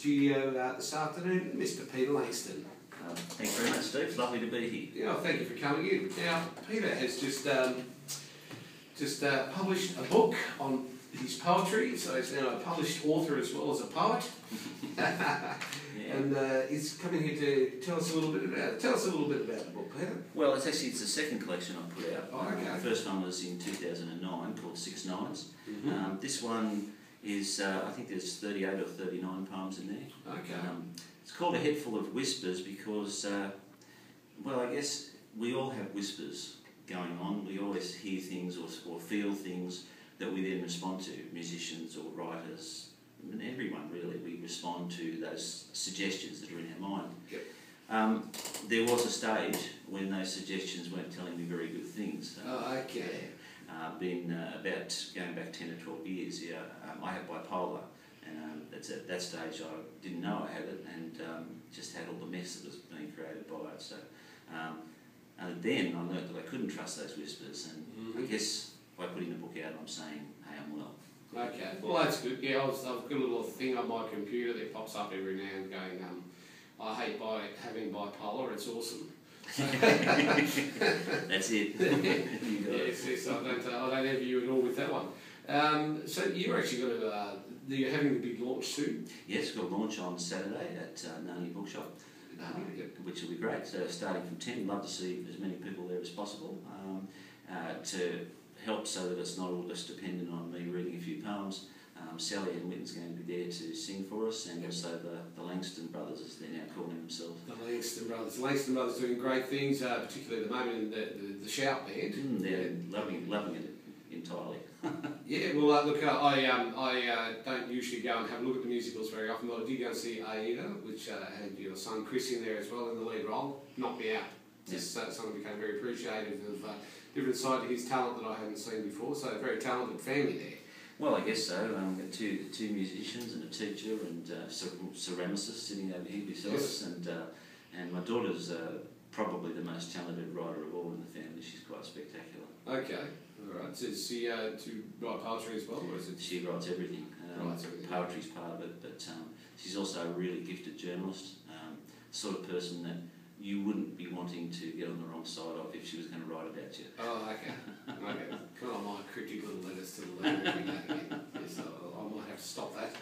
studio this afternoon, Mr. Peter Langston. Thanks very much, Steve. It's lovely to be here. Yeah, thank you for coming in. Now, Peter has just published a book on his poetry, so he's now a published author as well as a poet. And he's coming here to tell us a little bit about it. Tell us a little bit about the book, Peter. Well, it's the second collection I put out. Oh, okay. The first one was in 2009 called 6 Nines. This one is, I think there's 38 or 39 poems in there. Okay. It's called A Head Full of Whispers because, well, I guess we all have whispers going on. We always hear things or feel things that we then respond to, musicians or writers, and everyone really. We respond to those suggestions that are in our mind. Yep. There was a stage when those suggestions weren't telling me very good things. Okay. About going back 10 or 12 years, I have bipolar, and at that stage I didn't know I had it, and just had all the mess that was being created by it. So, and then I learned that I couldn't trust those whispers, and I guess by putting the book out, I'm saying, hey, I'm well. Okay, well that's good. Yeah, I've got a little thing on my computer that pops up every now and going, I hate having bipolar, it's awesome. That's it. Yes, I don't envy you at all with that one. So you're actually going to, you're having the big launch soon? Yes, we've got a launch on Saturday at Nani Bookshop, which will be great. So starting from 10, love to see as many people there as possible to help so that it's not all just dependent on me reading a few poems. Sally and Whitten's going to be there to sing for us, and also the Langston brothers, as they're now calling themselves. The Langston brothers. The Langston brothers doing great things, particularly at the moment in the Shout Band. They're loving it entirely. Yeah, well, look, I don't usually go and have a look at the musicals very often, but I did go and see Aida, which had your son Chris in there as well in the lead role. Knocked me out. Just someone became very appreciative of different side to his talent that I hadn't seen before. So a very talented family there. Well, I guess so. We've got two musicians and a teacher and ceramicist sitting over here beside us, and my daughter's probably the most talented writer of all in the family. She's quite spectacular. Okay, all right. So does she to write poetry as well, or is it? She writes everything. Poetry's part of it, but she's also a really gifted journalist, sort of person that you wouldn't be wanting to get on the wrong side of if she was going to write about you. Oh, okay. Okay. Put on my cryptic little letters to the letter every now and again. Yes, I might have to stop that.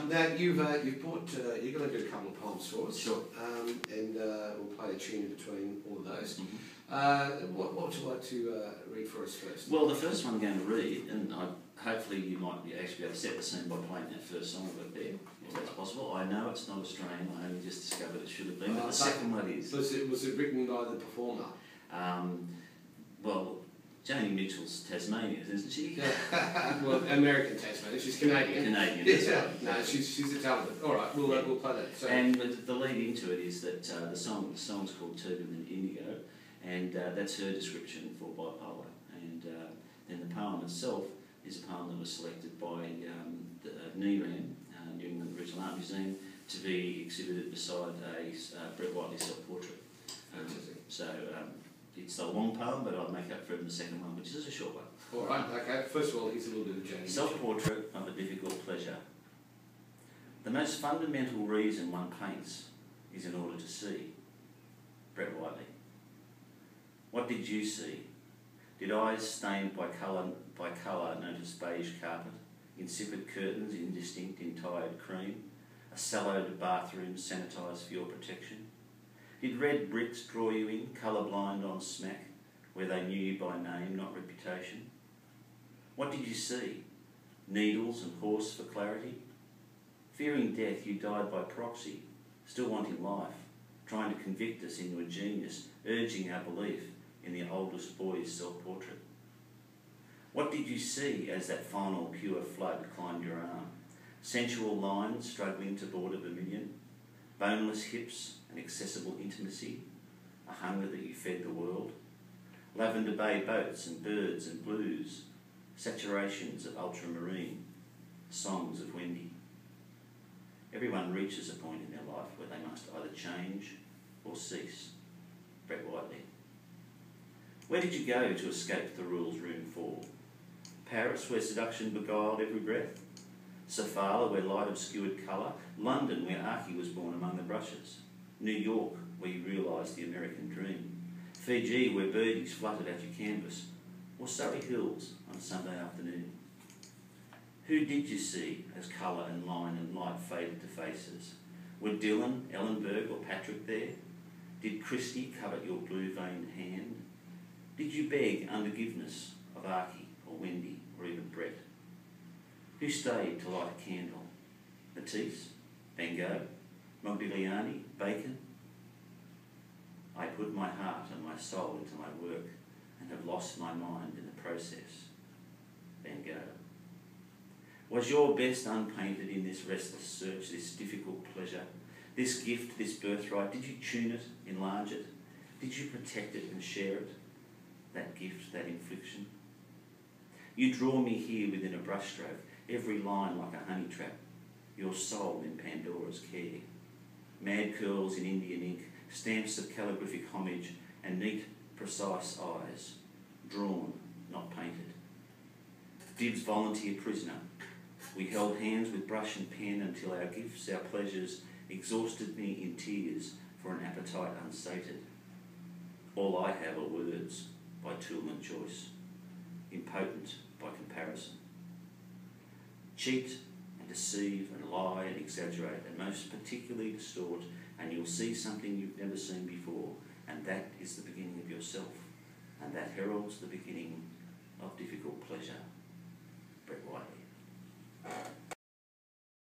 Now you've brought you're going to do a couple of poems for us. Sure. And we'll play a tune in between all of those. What would you like to read for us first? Well, the first one I'm going to read, and hopefully you might actually be able to set the scene by playing that first song of it there, if that's possible. I know it's not Australian, I only just discovered it should have been, but the second one is. Was it written by the performer? Well, Joni Mitchell's Tasmanian, isn't she? Well, American Tasmanian. She's Canadian. Canadian, that's right. No, she's a talented. All right, we'll play that. So. And the lead into it is that the song's called Turban and Indigo, and that's her description for bipolar. And then the poem itself is a poem that was selected by the NERAM during the Original Art Museum to be exhibited beside a Brett Whiteley self-portrait. So it's a long poem, but I'll make up for it in the second one, which is a short one. All right, okay. First of all, here's a little bit of Joni. Self-portrait of a difficult pleasure. The most fundamental reason one paints is in order to see. Brett Whiteley. What did you see? Did eyes stained by colour notice beige carpet, insipid curtains indistinct in tired cream, a sallowed bathroom sanitised for your protection? Did red bricks draw you in, colour-blind on smack, where they knew you by name, not reputation? What did you see? Needles and horse for clarity? Fearing death, you died by proxy, still wanting life, trying to convict us into a genius, urging our belief in the oldest boy's self-portrait. What did you see as that final pure flood climbed your arm? Sensual lines struggling to border vermilion, boneless hips and accessible intimacy, a hunger that you fed the world, Lavender Bay boats and birds and blues, saturations of ultramarine, songs of Wendy. Everyone reaches a point in their life where they must either change or cease. Brett Whiteley. Where did you go to escape the rules room 4? Paris, where seduction beguiled every breath? Sofala, where light obscured colour. London, where Archie was born among the brushes. New York, where you realised the American dream. Fiji, where birdies fluttered at your canvas. Or Surrey Hills on a Sunday afternoon. Who did you see as colour and line and light faded to faces? Were Dylan, Ellenberg or Patrick there? Did Christie covet your blue-veined hand? Did you beg unforgiveness of Archie or Wendy or even Brett? Who stayed to light a candle? Matisse? Van Gogh? Modigliani? Bacon? I put my heart and my soul into my work and have lost my mind in the process. Van Gogh. Was your best unpainted in this restless search, this difficult pleasure, this gift, this birthright? Did you tune it, enlarge it? Did you protect it and share it? That gift, that infliction? You draw me here within a brushstroke, every line like a honey trap, your soul in Pandora's care. Mad curls in Indian ink, stamps of calligraphic homage, and neat, precise eyes, drawn, not painted. Dib's volunteer prisoner. We held hands with brush and pen until our gifts, our pleasures, exhausted me in tears for an appetite unsated. All I have are words by tool and choice, impotent by comparison. Cheat and deceive and lie and exaggerate and most particularly distort, and you'll see something you've never seen before, and that is the beginning of yourself, and that heralds the beginning of difficult pleasure. Brett Whiteley.